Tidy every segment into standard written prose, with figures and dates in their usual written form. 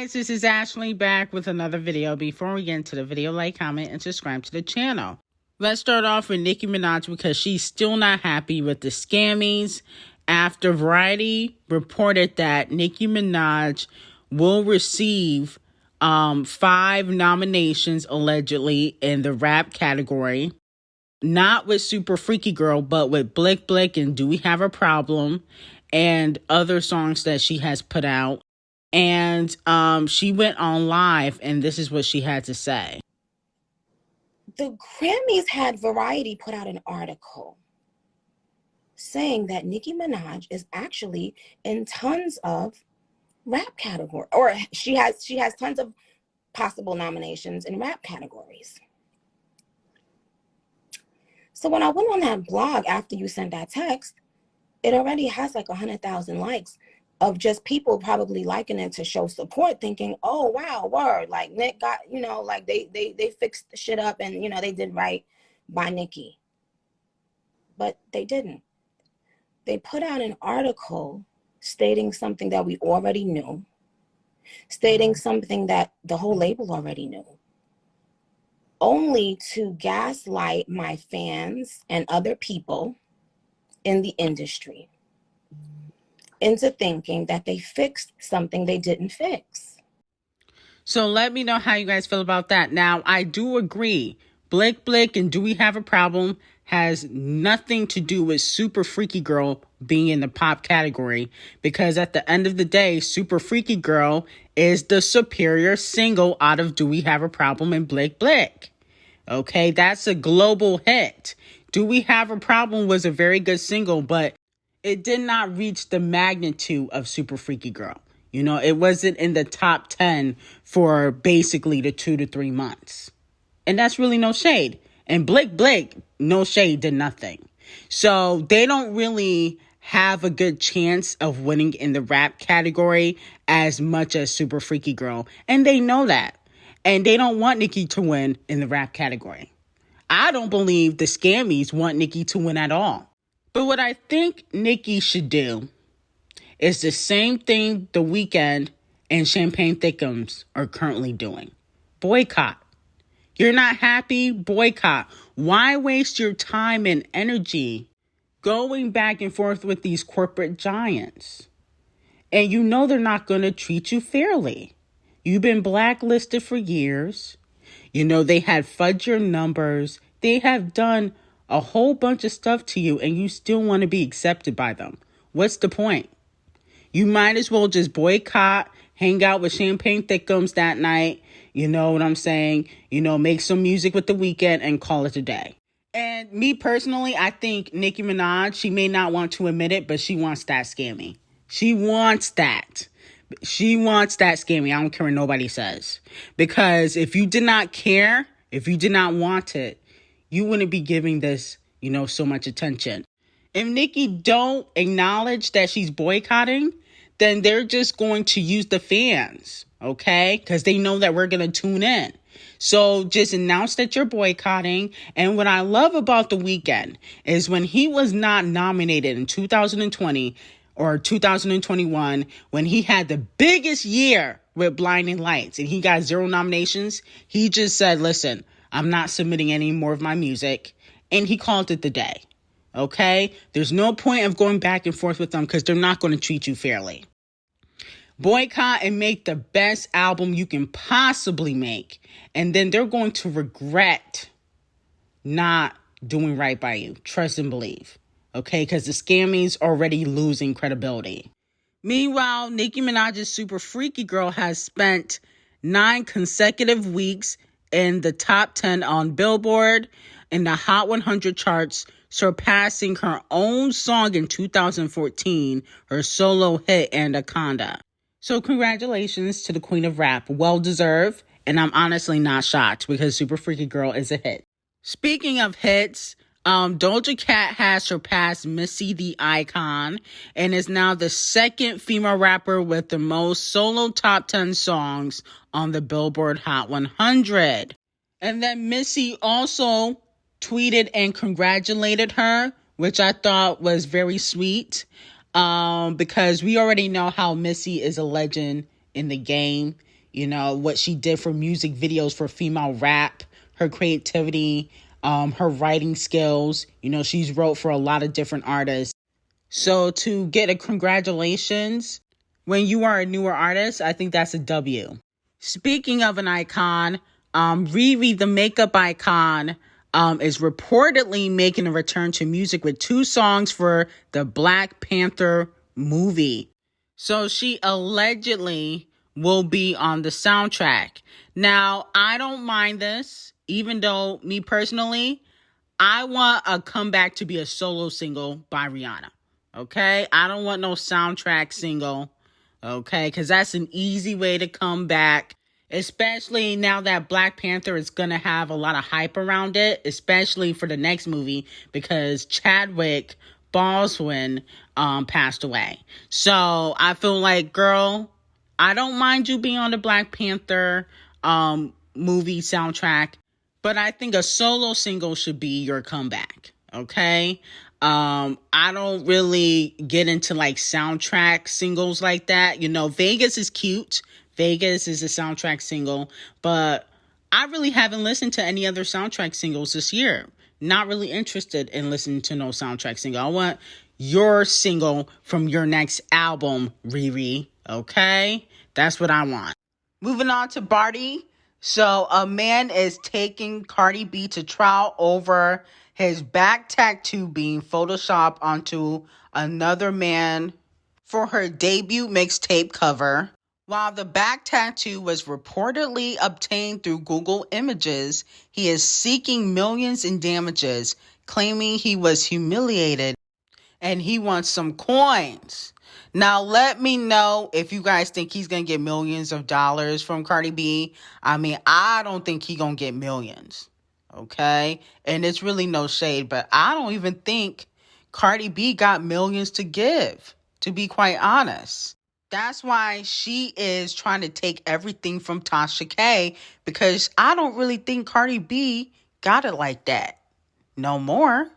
guys, this is Ashley back with another video. Before we get into the video, like, comment, and subscribe to the channel. Let's start off with Nicki Minaj because she's still not happy with the scammies after Variety reported that Nicki Minaj will receive 5 nominations allegedly in the rap category. Not with Super Freaky Girl, but with Blick Blick and Do We Have a Problem and other songs that she has put out. And she went on live, and this is what she had to say. The Grammys had Variety put out an article saying that Nicki Minaj is actually in tons of rap category, or she has tons of possible nominations in rap categories. So when I went on that blog after you sent that text, it already has like 100,000 likes of just people probably liking it to show support, thinking, oh, wow, word. Like Nick got, like they fixed the shit up and, they did right by Nicki. But they didn't. They put out an article stating something that we already knew, stating something that the whole label already knew, only to gaslight my fans and other people in the industry into thinking that they fixed something they didn't fix. So let me know how you guys feel about that. Now, I do agree. Blick Blick and Do We Have a Problem has nothing to do with Super Freaky Girl being in the pop category, because at the end of the day, Super Freaky Girl is the superior single out of Do We Have a Problem and Blick Blick. Okay, that's a global hit. Do We Have a Problem was a very good single, but it did not reach the magnitude of Super Freaky Girl. It wasn't in the top 10 for basically the 2 to 3 months. And that's really no shade. And Blick Blick, no shade, did nothing. So they don't really have a good chance of winning in the rap category as much as Super Freaky Girl. And they know that. And they don't want Nicki to win in the rap category. I don't believe the scammies want Nicki to win at all. But what I think Nicki should do is the same thing The Weeknd and Champagne Thickums are currently doing. Boycott. You're not happy? Boycott. Why waste your time and energy going back and forth with these corporate giants? And they're not going to treat you fairly. You've been blacklisted for years. They had fudged your numbers. They have done a whole bunch of stuff to you, and you still want to be accepted by them. What's the point? You might as well just boycott, hang out with Champagne Thickums that night. You know what I'm saying? Make some music with The Weeknd and call it a day. And me personally, I think Nicki Minaj, she may not want to admit it, but she wants that scammy. She wants that. She wants that scammy. I don't care what nobody says. Because if you did not care, if you did not want it, you wouldn't be giving this, so much attention. If Nicki don't acknowledge that she's boycotting, then they're just going to use the fans, okay? Because they know that we're going to tune in. So just announce that you're boycotting. And what I love about The Weeknd is when he was not nominated in 2020 or 2021, when he had the biggest year with Blinding Lights and he got 0 nominations, he just said, listen, I'm not submitting any more of my music. And he called it the day. Okay? There's no point of going back and forth with them because they're not going to treat you fairly. Boycott and make the best album you can possibly make. And then they're going to regret not doing right by you. Trust and believe. Okay? Because the scammies already losing credibility. Meanwhile, Nicki Minaj's Super Freaky Girl has spent 9 consecutive weeks in the top 10 on Billboard, in the Hot 100 charts, surpassing her own song in 2014, her solo hit Anaconda. So congratulations to the Queen of Rap. Well deserved, and I'm honestly not shocked because Super Freaky Girl is a hit. Speaking of hits, Doja Cat has surpassed Missy the Icon and is now the second female rapper with the most solo top 10 songs on the Billboard Hot 100. And then Missy also tweeted and congratulated her, which I thought was very sweet, because we already know how Missy is a legend in the game. You know, what she did for music videos for female rap, her creativity, her writing skills. You know, she's wrote for a lot of different artists. So to get a congratulations when you are a newer artist, I think that's a W. Speaking of an icon, Riri, the makeup icon, is reportedly making a return to music with 2 songs for the Black Panther movie. So she allegedly will be on the soundtrack. Now, I don't mind this, even though me personally, I want a comeback to be a solo single by Rihanna. Okay? I don't want no soundtrack single. Okay? Because that's an easy way to come back. Especially now that Black Panther is going to have a lot of hype around it. Especially for the next movie. Because Chadwick Boseman passed away. So I feel like, girl, I don't mind you being on the Black Panther movie soundtrack. But I think a solo single should be your comeback. Okay? I don't really get into like soundtrack singles like that. You know, Vegas is cute. Vegas is a soundtrack single, but I really haven't listened to any other soundtrack singles this year. Not really interested in listening to no soundtrack single. I want your single from your next album, Riri. Okay? That's what I want. Moving on to Barty. So a man is taking Cardi B to trial over his back tattoo being photoshopped onto another man for her debut mixtape cover. While the back tattoo was reportedly obtained through Google Images, he is seeking millions in damages, claiming he was humiliated and he wants some coins. Now, let me know if you guys think he's going to get millions of dollars from Cardi B. I mean, I don't think he's going to get millions, okay? And it's really no shade, but I don't even think Cardi B got millions to give, to be quite honest. That's why she is trying to take everything from Tasha K, because I don't really think Cardi B got it like that no more.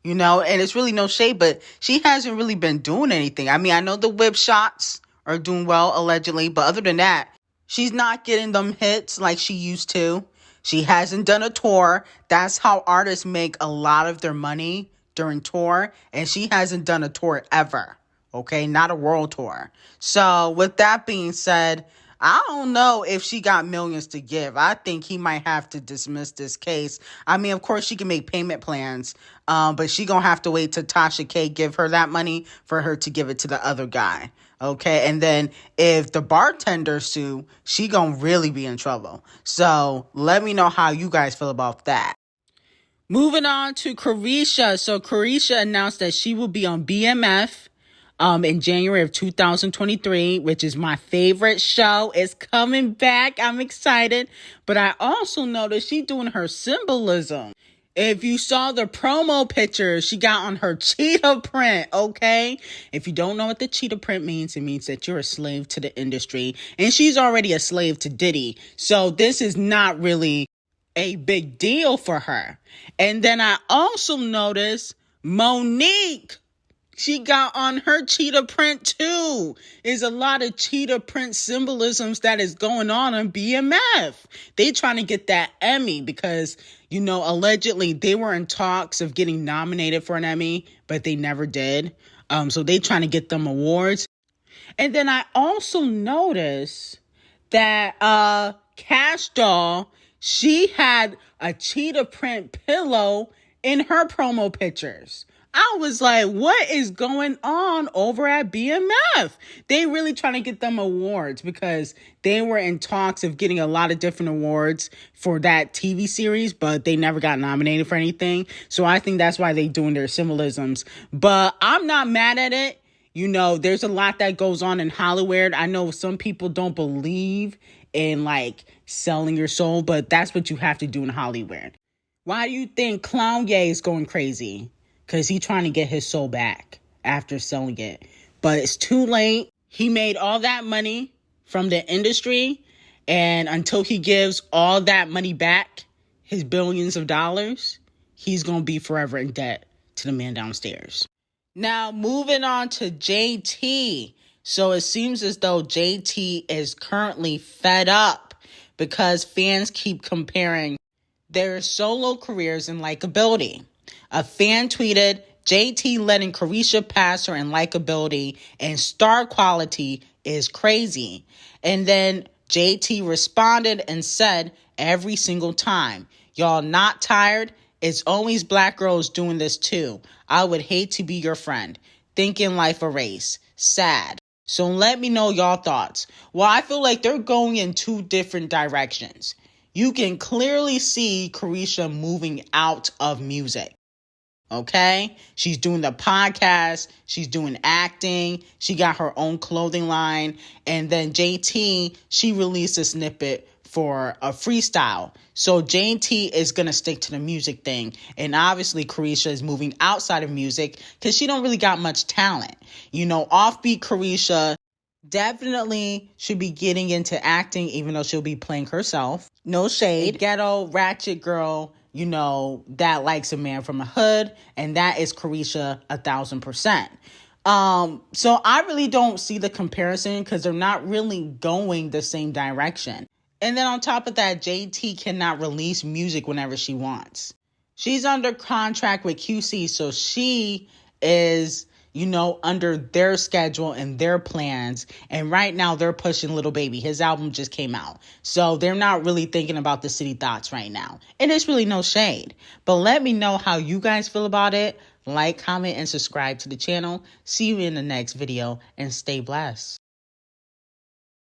You know, and it's really no shade, but she hasn't really been doing anything. I mean, I know the whip shots are doing well, allegedly, but other than that, she's not getting them hits like she used to. She hasn't done a tour. That's how artists make a lot of their money during tour, and she hasn't done a tour ever, okay? Not a world tour. So with that being said, I don't know if she got millions to give. I think he might have to dismiss this case. I mean, of course, she can make payment plans, but she gonna have to wait till Tasha K give her that money for her to give it to the other guy. Okay, and then if the bartender sue, she gonna really be in trouble. So let me know how you guys feel about that. Moving on to CARESHA. So CARESHA announced that she will be on BMF in January of 2023, which is my favorite show. It's coming back. I'm excited. But I also noticed she's doing her symbolism. If you saw the promo picture she got on her cheetah print, okay? If you don't know what the cheetah print means, it means that you're a slave to the industry. And she's already a slave to Diddy. So this is not really a big deal for her. And then I also noticed Monique, she got on her cheetah print too. There's a lot of cheetah print symbolisms that is going on BMF. They trying to get that Emmy because, you know, allegedly they were in talks of getting nominated for an Emmy, but they never did. So they trying to get them awards. And then I also noticed that Cash Doll, she had a cheetah print pillow in her promo pictures. I was like, what is going on over at BMF? They really trying to get them awards because they were in talks of getting a lot of different awards for that TV series, but they never got nominated for anything. So I think that's why they doing their symbolisms. But I'm not mad at it. You know, there's a lot that goes on in Hollywood. I know some people don't believe in like selling your soul, but that's what you have to do in Hollywood. Why do you think Kanye is going crazy? Because he's trying to get his soul back after selling it. But it's too late. He made all that money from the industry. And until he gives all that money back, his billions of dollars, he's going to be forever in debt to the man downstairs. Now, moving on to JT. So it seems as though JT is currently fed up because fans keep comparing their solo careers and likability. A fan tweeted, JT letting CARESHA pass her in likability and star quality is crazy. And then JT responded and said, every single time, y'all not tired? It's always black girls doing this too. I would hate to be your friend. Thinking life a race. Sad. So let me know y'all thoughts. Well, I feel like they're going in two different directions. You can clearly see CARESHA moving out of music. Okay? She's doing the podcast. She's doing acting. She got her own clothing line. And then JT, she released a snippet for a freestyle. So JT is going to stick to the music thing. And obviously CARESHA is moving outside of music because she don't really got much talent. You know, offbeat CARESHA definitely should be getting into acting, even though she'll be playing herself. No shade. A ghetto ratchet girl, you know, that likes a man from a hood, and that is CARESHA 1,000%. So I really don't see the comparison because they're not really going the same direction. And then on top of that, JT cannot release music whenever she wants. She's under contract with QC, so she is, you know, under their schedule and their plans. And right now they're pushing Little Baby. His album just came out. So they're not really thinking about the City Thoughts right now. And it's really no shade. But let me know how you guys feel about it. Like, comment, and subscribe to the channel. See you in the next video and stay blessed.